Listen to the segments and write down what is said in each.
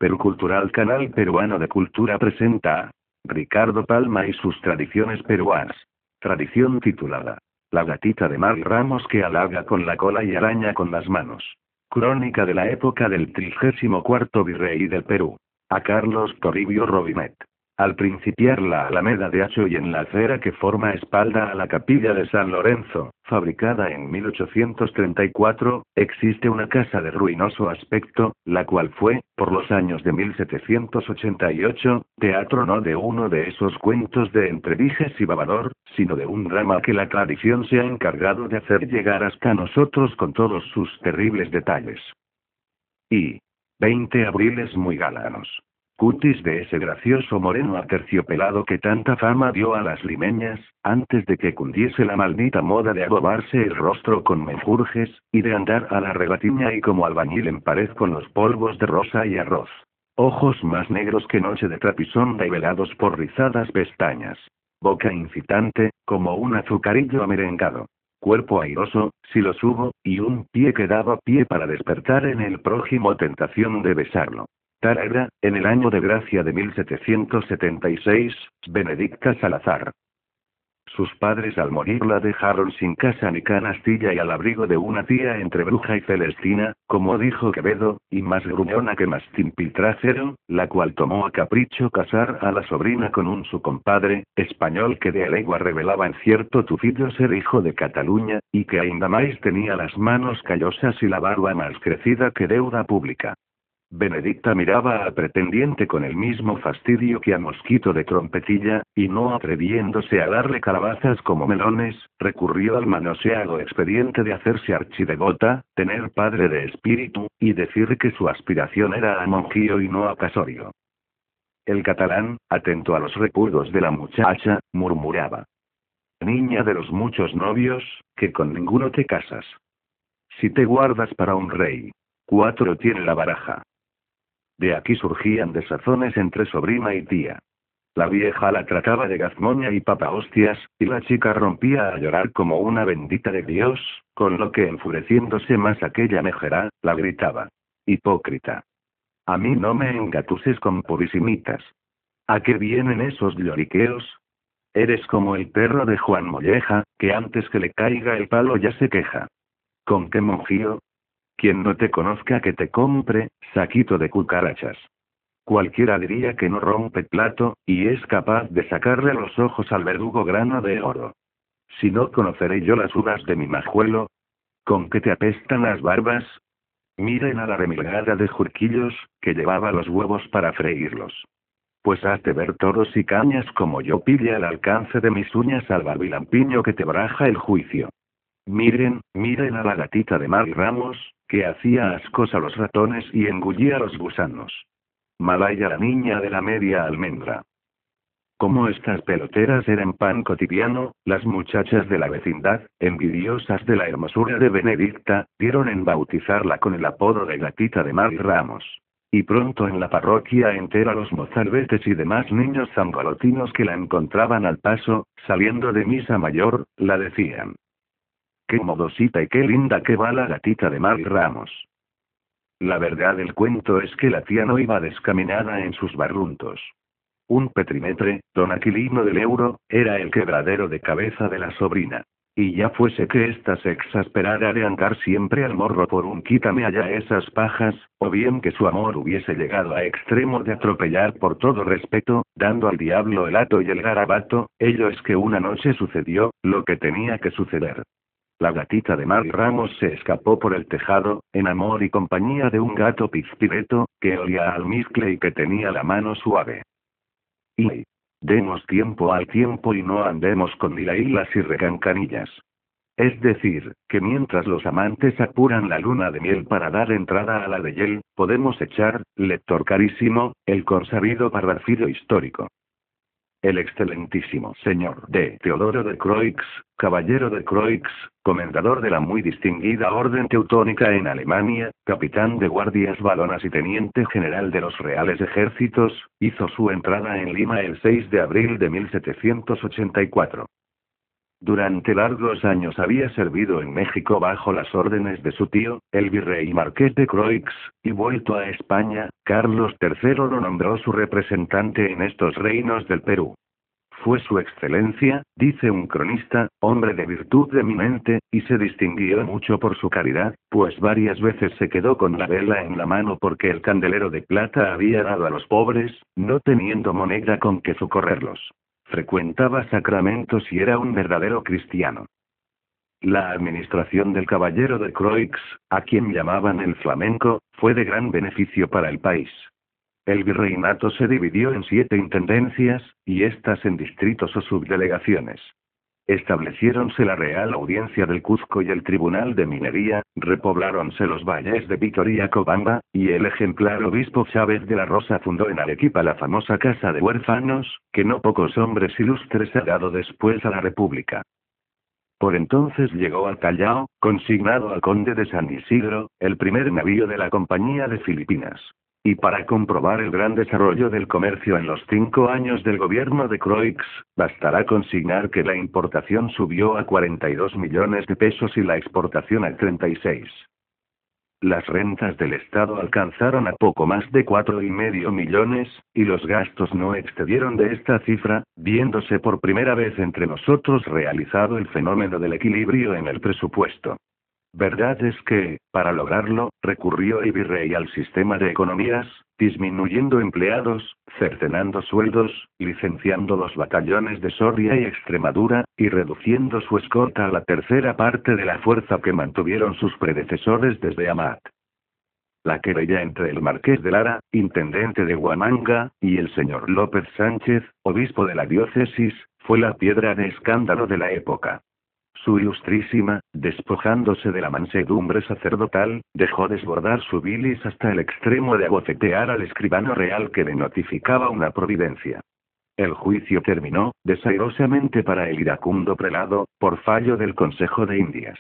Perú Cultural Canal Peruano de Cultura presenta a Ricardo Palma y sus tradiciones peruanas. Tradición titulada La gatita de Mar Ramos que halaga con la cola y araña con las manos. Crónica de la época del 34º virrey del Perú. A Carlos Toribio Robinet. Al principiar la Alameda de Acho y en la acera que forma espalda a la capilla de San Lorenzo, fabricada en 1834, existe una casa de ruinoso aspecto, la cual fue, por los años de 1788, teatro no de uno de esos cuentos de Entreviges y Babador, sino de un drama que la tradición se ha encargado de hacer llegar hasta nosotros con todos sus terribles detalles. Y 20 abriles muy galanos. Cutis de ese gracioso moreno aterciopelado que tanta fama dio a las limeñas, antes de que cundiese la maldita moda de adobarse el rostro con menjurjes, y de andar a la regatiña y como albañil en pared con los polvos de rosa y arroz. Ojos más negros que noche de trapisonda y velados por rizadas pestañas. Boca incitante, como un azucarillo amerengado. Cuerpo airoso, si los hubo, y un pie que daba pie para despertar en el prójimo tentación de besarlo. Tal era, en el año de gracia de 1776, Benedicta Salazar. Sus padres al morir la dejaron sin casa ni canastilla y al abrigo de una tía entre bruja y celestina, como dijo Quevedo, y más gruñona que mastín piltrajero, la cual tomó a capricho casar a la sobrina con un su compadre, español que de a legua revelaba en cierto tufillo ser hijo de Cataluña, y que ainda más tenía las manos callosas y la barba más crecida que deuda pública. Benedicta miraba al pretendiente con el mismo fastidio que a mosquito de trompetilla, y no atreviéndose a darle calabazas como melones, recurrió al manoseado expediente de hacerse archidevota, tener padre de espíritu, y decir que su aspiración era a monjío y no a casorio. El catalán, atento a los repulgos de la muchacha, murmuraba: niña de los muchos novios, que con ninguno te casas. Si te guardas para un rey, 4 tiene la baraja. De aquí surgían desazones entre sobrina y tía. La vieja la trataba de gazmoña y papahostias, y la chica rompía a llorar como una bendita de Dios, con lo que enfureciéndose más aquella mejera, la gritaba: hipócrita. A mí no me engatuses con purisimitas. ¿A qué vienen esos lloriqueos? Eres como el perro de Juan Molleja, que antes que le caiga el palo ya se queja. ¿Con qué monjío? Quien no te conozca que te compre, saquito de cucarachas. Cualquiera diría que no rompe plato, y es capaz de sacarle los ojos al verdugo grano de oro. Si no conoceré yo las uvas de mi majuelo. ¿Con qué te apestan las barbas? Miren a la remilgada de jurquillos, que llevaba los huevos para freírlos. Pues has de ver toros y cañas como yo pille al alcance de mis uñas al barbilampiño que te braja el juicio. Miren a la gatita de Mar Ramos, que hacía ascos a los ratones y engullía a los gusanos. Malaya la niña de la media almendra. Como estas peloteras eran pan cotidiano, las muchachas de la vecindad, envidiosas de la hermosura de Benedicta, dieron en bautizarla con el apodo de gatita de Mar Ramos. Y pronto en la parroquia entera los mozalbetes y demás niños zangolotinos que la encontraban al paso, saliendo de misa mayor, la decían: qué modosita y qué linda que va la gatita de Mar Ramos. La verdad del cuento es que la tía no iba descaminada en sus barruntos. Un petrimetre, don Aquilino del Euro, era el quebradero de cabeza de la sobrina. Y ya fuese que ésta se exasperara de andar siempre al morro por un quítame allá esas pajas, o bien que su amor hubiese llegado a extremo de atropellar por todo respeto, dando al diablo el hato y el garabato, ello es que una noche sucedió lo que tenía que suceder. La gatita de Mar Ramos se escapó por el tejado, en amor y compañía de un gato pizpireto, que olía a almizcle y que tenía la mano suave. Y demos tiempo al tiempo y no andemos con lilahilas y recancanillas. Es decir, que mientras los amantes apuran la luna de miel para dar entrada a la de hiel, podemos echar, lector carísimo, el consabido parrafillo histórico. El excelentísimo señor de Teodoro de Croix, caballero de Croix, comendador de la muy distinguida orden teutónica en Alemania, capitán de guardias valonas y teniente general de los reales ejércitos, hizo su entrada en Lima el 6 de abril de 1784. Durante largos años había servido en México bajo las órdenes de su tío, el virrey Marqués de Croix, y vuelto a España, Carlos III lo nombró su representante en estos reinos del Perú. Fue su excelencia, dice un cronista, hombre de virtud eminente, y se distinguió mucho por su caridad, pues varias veces se quedó con la vela en la mano porque el candelero de plata había dado a los pobres, no teniendo moneda con que socorrerlos. Frecuentaba sacramentos y era un verdadero cristiano. La administración del caballero de Croix, a quien llamaban el flamenco, fue de gran beneficio para el país. El virreinato se dividió en 7 intendencias, y estas en distritos o subdelegaciones. Estableciéronse la Real Audiencia del Cuzco y el Tribunal de Minería, repobláronse los valles de Vítor y Acobamba, y el ejemplar obispo Chávez de la Rosa fundó en Arequipa la famosa Casa de Huérfanos, que no pocos hombres ilustres ha dado después a la República. Por entonces llegó al Callao, consignado al conde de San Isidro, el primer navío de la Compañía de Filipinas. Y para comprobar el gran desarrollo del comercio en los 5 años del gobierno de Croix, bastará consignar que la importación subió a 42 millones de pesos y la exportación a 36. Las rentas del Estado alcanzaron a poco más de 4,5 millones, y los gastos no excedieron de esta cifra, viéndose por primera vez entre nosotros realizado el fenómeno del equilibrio en el presupuesto. Verdad es que, para lograrlo, recurrió el virrey al sistema de economías, disminuyendo empleados, cercenando sueldos, licenciando los batallones de Soria y Extremadura, y reduciendo su escolta a la tercera parte de la fuerza que mantuvieron sus predecesores desde Amat. La querella entre el marqués de Lara, intendente de Huamanga, y el señor López Sánchez, obispo de la diócesis, fue la piedra de escándalo de la época. Su ilustrísima, despojándose de la mansedumbre sacerdotal, dejó desbordar su bilis hasta el extremo de abofetear al escribano real que le notificaba una providencia. El juicio terminó, desairosamente para el iracundo prelado, por fallo del Consejo de Indias.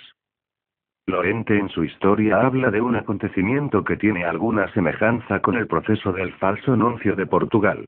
Lorente en su historia habla de un acontecimiento que tiene alguna semejanza con el proceso del falso nuncio de Portugal.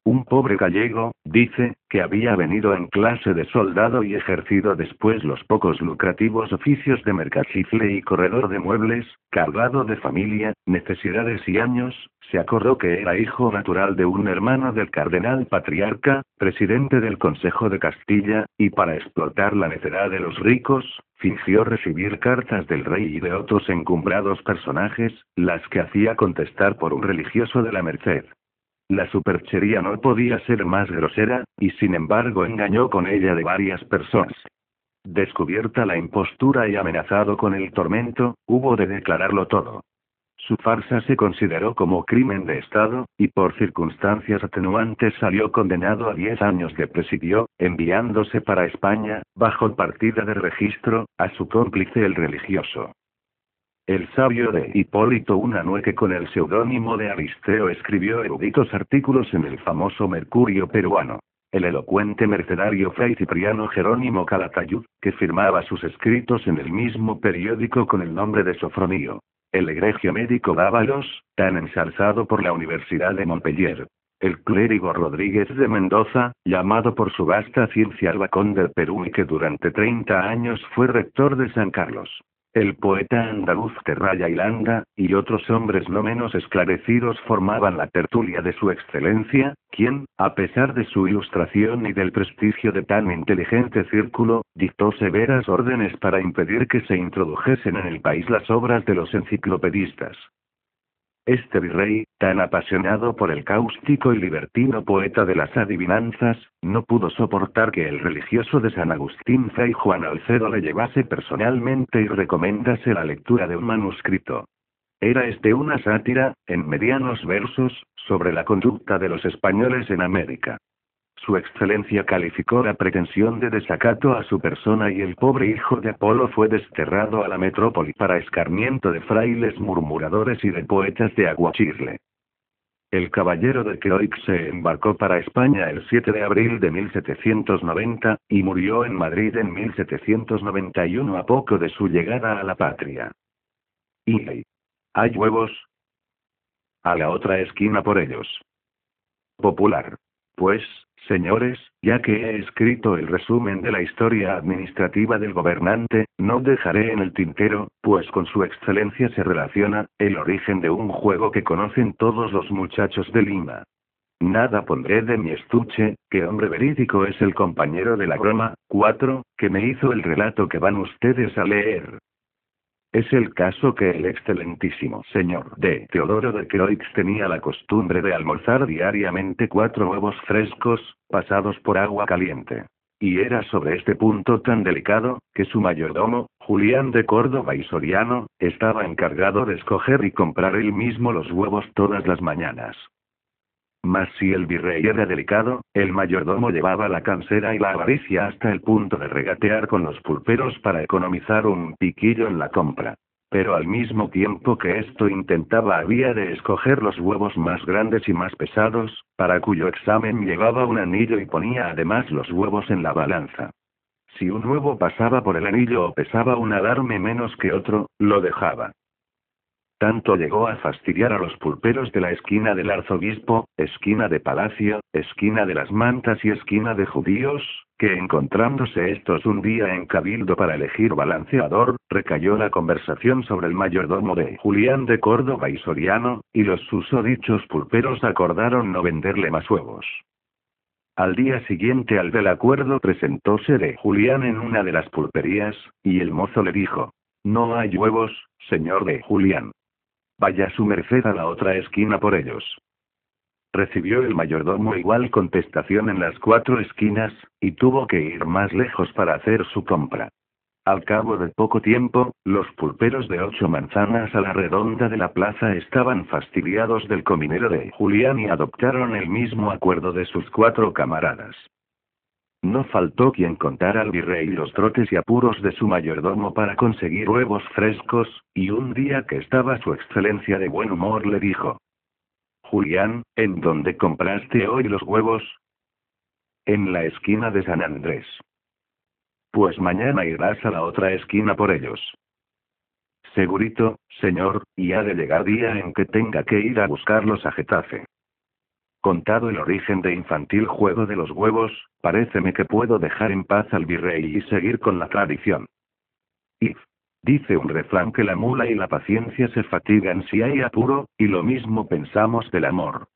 Un pobre gallego, dice, que había venido en clase de soldado y ejercido después los pocos lucrativos oficios de mercachifle y corredor de muebles, cargado de familia, necesidades y años, se acordó que era hijo natural de un hermano del cardenal patriarca, presidente del Consejo de Castilla, y para explotar la necedad de los ricos, fingió recibir cartas del rey y de otros encumbrados personajes, las que hacía contestar por un religioso de la Merced. La superchería no podía ser más grosera, y sin embargo engañó con ella de varias personas. Descubierta la impostura y amenazado con el tormento, hubo de declararlo todo. Su farsa se consideró como crimen de Estado, y por circunstancias atenuantes salió condenado a 10 años de presidio, enviándose para España, bajo partida de registro, a su cómplice el religioso. El sabio de Hipólito Unanue, que con el seudónimo de Aristeo escribió eruditos artículos en el famoso Mercurio peruano. El elocuente mercenario fray Cipriano Jerónimo Calatayud, que firmaba sus escritos en el mismo periódico con el nombre de Sofronio. El egregio médico Dávalos, tan ensalzado por la Universidad de Montpellier. El clérigo Rodríguez de Mendoza, llamado por su vasta ciencia Albacón del Perú y que durante 30 años fue rector de San Carlos. El poeta andaluz Terraya y Landa, y otros hombres no menos esclarecidos formaban la tertulia de su excelencia, quien, a pesar de su ilustración y del prestigio de tan inteligente círculo, dictó severas órdenes para impedir que se introdujesen en el país las obras de los enciclopedistas. Este virrey, tan apasionado por el cáustico y libertino poeta de las adivinanzas, no pudo soportar que el religioso de San Agustín fray Juan Alcedo le llevase personalmente y recomendase la lectura de un manuscrito. Era este una sátira, en medianos versos, sobre la conducta de los españoles en América. Su excelencia calificó la pretensión de desacato a su persona y el pobre hijo de Apolo fue desterrado a la metrópoli para escarmiento de frailes murmuradores y de poetas de aguachirle. El caballero de Croix se embarcó para España el 7 de abril de 1790, y murió en Madrid en 1791 a poco de su llegada a la patria. Y ¿hay huevos? A la otra esquina por ellos. Popular. Pues, Señores, ya que he escrito el resumen de la historia administrativa del gobernante, no dejaré en el tintero, pues con su excelencia se relaciona, el origen de un juego que conocen todos los muchachos de Lima. Nada pondré de mi estuche, que hombre verídico es el compañero de la broma, 4, que me hizo el relato que van ustedes a leer. Es el caso que el excelentísimo señor de Teodoro de Croix tenía la costumbre de almorzar diariamente 4 huevos frescos, pasados por agua caliente. Y era sobre este punto tan delicado, que su mayordomo, Julián de Córdoba y Soriano, estaba encargado de escoger y comprar él mismo los huevos todas las mañanas. Mas si el virrey era delicado, el mayordomo llevaba la cansera y la avaricia hasta el punto de regatear con los pulperos para economizar un piquillo en la compra. Pero al mismo tiempo que esto intentaba había de escoger los huevos más grandes y más pesados, para cuyo examen llevaba un anillo y ponía además los huevos en la balanza. Si un huevo pasaba por el anillo o pesaba un adarme menos que otro, lo dejaba. Tanto llegó a fastidiar a los pulperos de la esquina del arzobispo, esquina de palacio, esquina de las mantas y esquina de judíos, que encontrándose estos un día en cabildo para elegir balanceador, recayó la conversación sobre el mayordomo de Julián de Córdoba y Soriano, y los susodichos pulperos acordaron no venderle más huevos. Al día siguiente al del acuerdo presentóse de Julián en una de las pulperías, y el mozo le dijo: «No hay huevos, señor de Julián. Vaya su merced a la otra esquina por ellos». Recibió el mayordomo igual contestación en las 4 esquinas, y tuvo que ir más lejos para hacer su compra. Al cabo de poco tiempo, los pulperos de 8 manzanas a la redonda de la plaza estaban fastidiados del cominero de Julián y adoptaron el mismo acuerdo de sus 4 camaradas. No faltó quien contara al virrey los trotes y apuros de su mayordomo para conseguir huevos frescos, y un día que estaba su excelencia de buen humor le dijo: «Julián, ¿en dónde compraste hoy los huevos?» «En la esquina de San Andrés». «Pues mañana irás a la otra esquina por ellos». «Segurito, señor, y ha de llegar día en que tenga que ir a buscarlos a Getafe». Contado el origen de infantil juego de los huevos, paréceme que puedo dejar en paz al virrey y seguir con la tradición. Y dice un refrán que la mula y la paciencia se fatigan si hay apuro, y lo mismo pensamos del amor.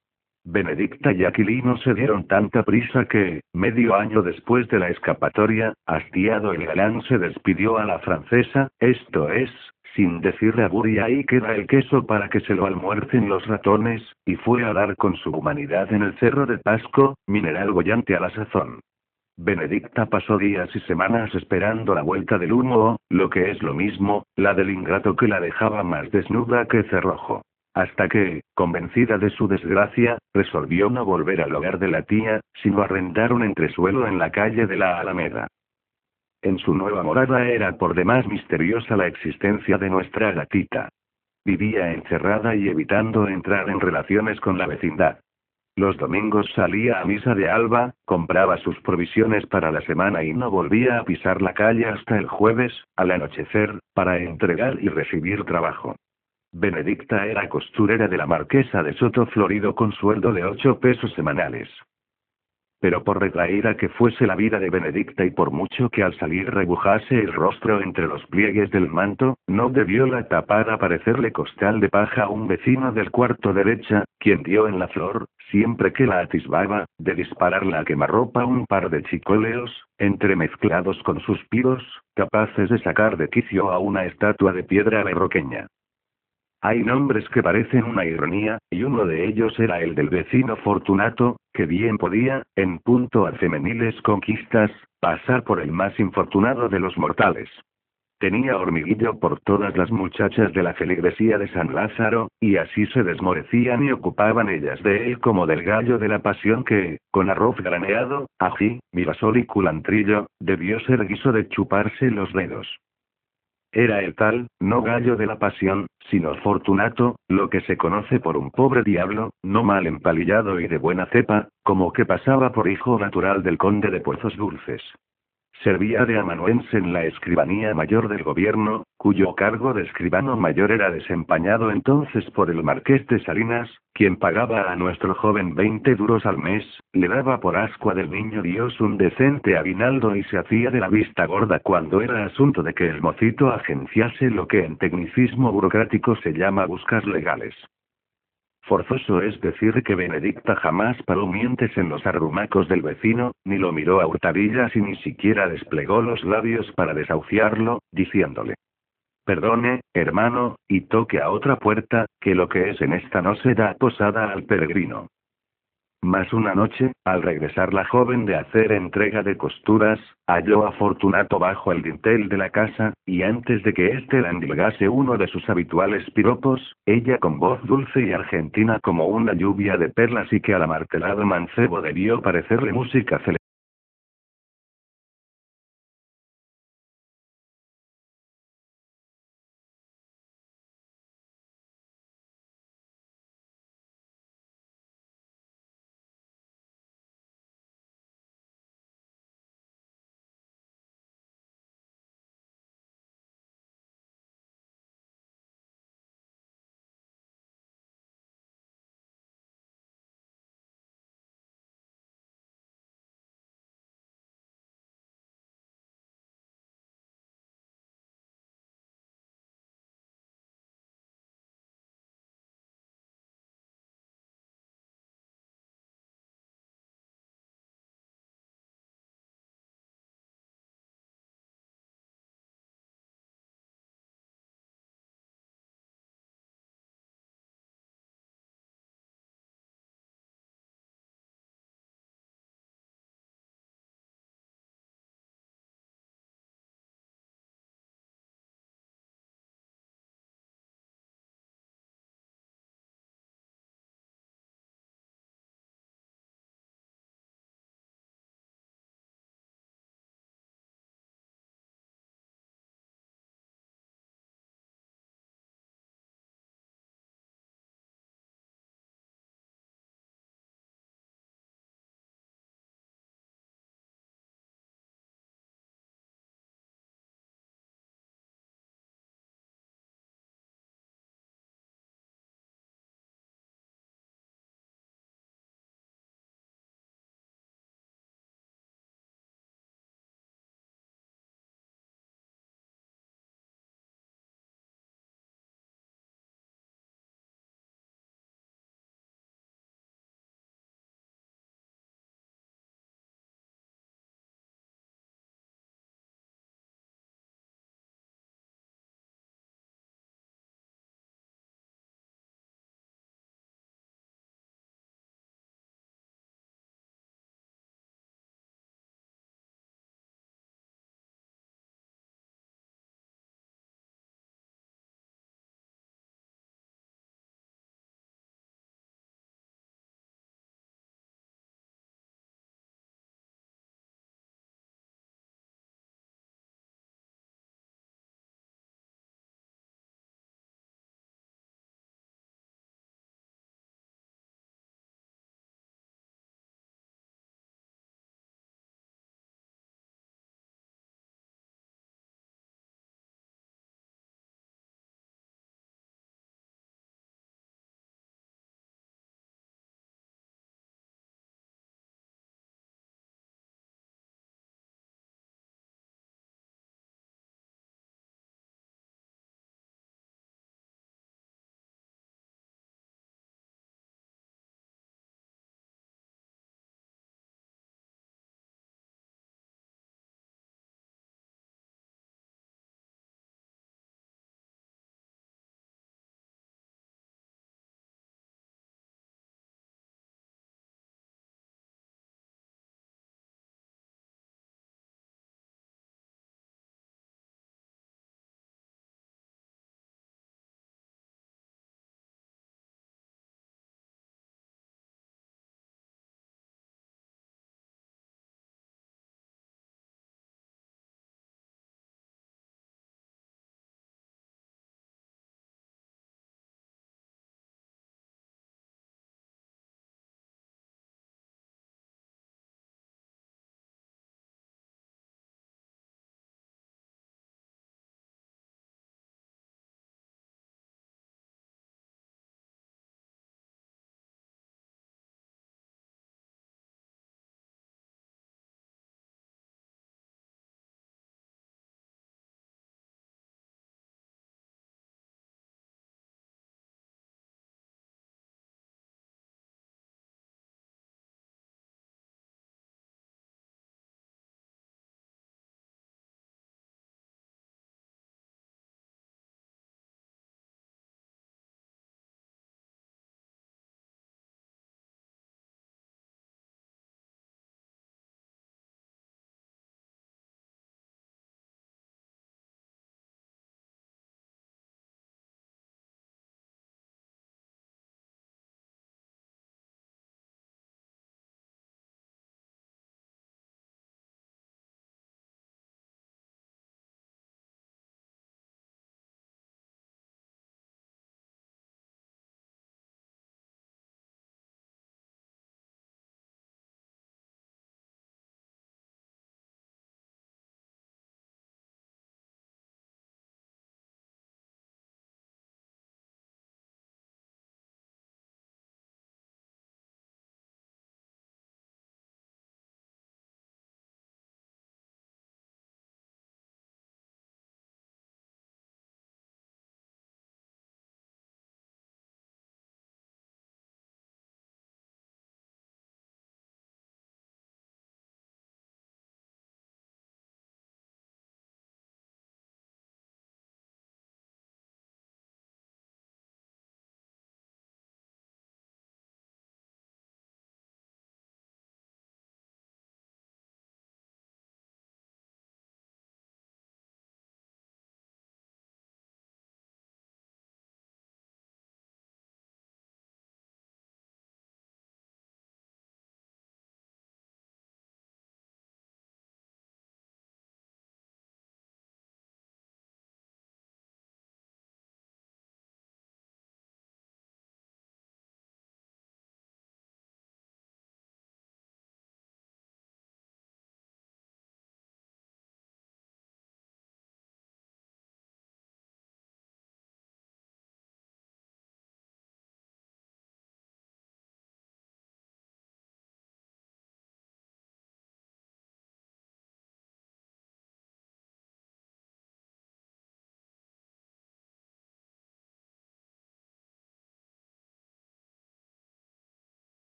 Benedicta y Aquilino se dieron tanta prisa que, medio año después de la escapatoria, hastiado el galán se despidió a la francesa, esto es, sin decirle abur y ahí queda el queso para que se lo almuercen los ratones, y fue a dar con su humanidad en el Cerro de Pasco, mineral boyante a la sazón. Benedicta pasó días y semanas esperando la vuelta del humo o, lo que es lo mismo, la del ingrato que la dejaba más desnuda que cerrojo. Hasta que, convencida de su desgracia, resolvió no volver al hogar de la tía, sino arrendar un entresuelo en la calle de la Alameda. En su nueva morada era por demás misteriosa la existencia de nuestra gatita. Vivía encerrada y evitando entrar en relaciones con la vecindad. Los domingos salía a misa de alba, compraba sus provisiones para la semana y no volvía a pisar la calle hasta el jueves, al anochecer, para entregar y recibir trabajo. Benedicta era costurera de la marquesa de Soto Florido con sueldo de 8 pesos semanales. Pero por retraída que fuese la vida de Benedicta y por mucho que al salir rebujase el rostro entre los pliegues del manto, no debió la tapada parecerle costal de paja a un vecino del cuarto derecha, quien dio en la flor, siempre que la atisbaba, de dispararla a quemarropa un par de chicoleos, entremezclados con suspiros, capaces de sacar de quicio a una estatua de piedra berroqueña. Hay nombres que parecen una ironía, y uno de ellos era el del vecino Fortunato, que bien podía, en punto a femeniles conquistas, pasar por el más infortunado de los mortales. Tenía hormiguillo por todas las muchachas de la feligresía de San Lázaro, y así se desmorecían y ocupaban ellas de él como del gallo de la pasión que, con arroz graneado, ají, mirasol y culantrillo, debió ser guiso de chuparse los dedos. Era el tal, no gallo de la pasión, sino Fortunato, lo que se conoce por un pobre diablo, no mal empalillado y de buena cepa, como que pasaba por hijo natural del conde de Pozos Dulces. Servía de amanuense en la escribanía mayor del gobierno, cuyo cargo de escribano mayor era desempeñado entonces por el marqués de Salinas, quien pagaba a nuestro joven 20 duros al mes, le daba por ascua del niño Dios un decente aguinaldo y se hacía de la vista gorda cuando era asunto de que el mocito agenciase lo que en tecnicismo burocrático se llama buscas legales. Forzoso es decir que Benedicta jamás paró mientes en los arrumacos del vecino, ni lo miró a hurtadillas y ni siquiera desplegó los labios para desahuciarlo, diciéndole: perdone, hermano, y toque a otra puerta, que lo que es en esta no se da posada al peregrino. Mas una noche, al regresar la joven de hacer entrega de costuras, halló a Fortunato bajo el dintel de la casa, y antes de que éste la endilgase uno de sus habituales piropos, ella con voz dulce y argentina como una lluvia de perlas y que al amartelado mancebo debió parecerle música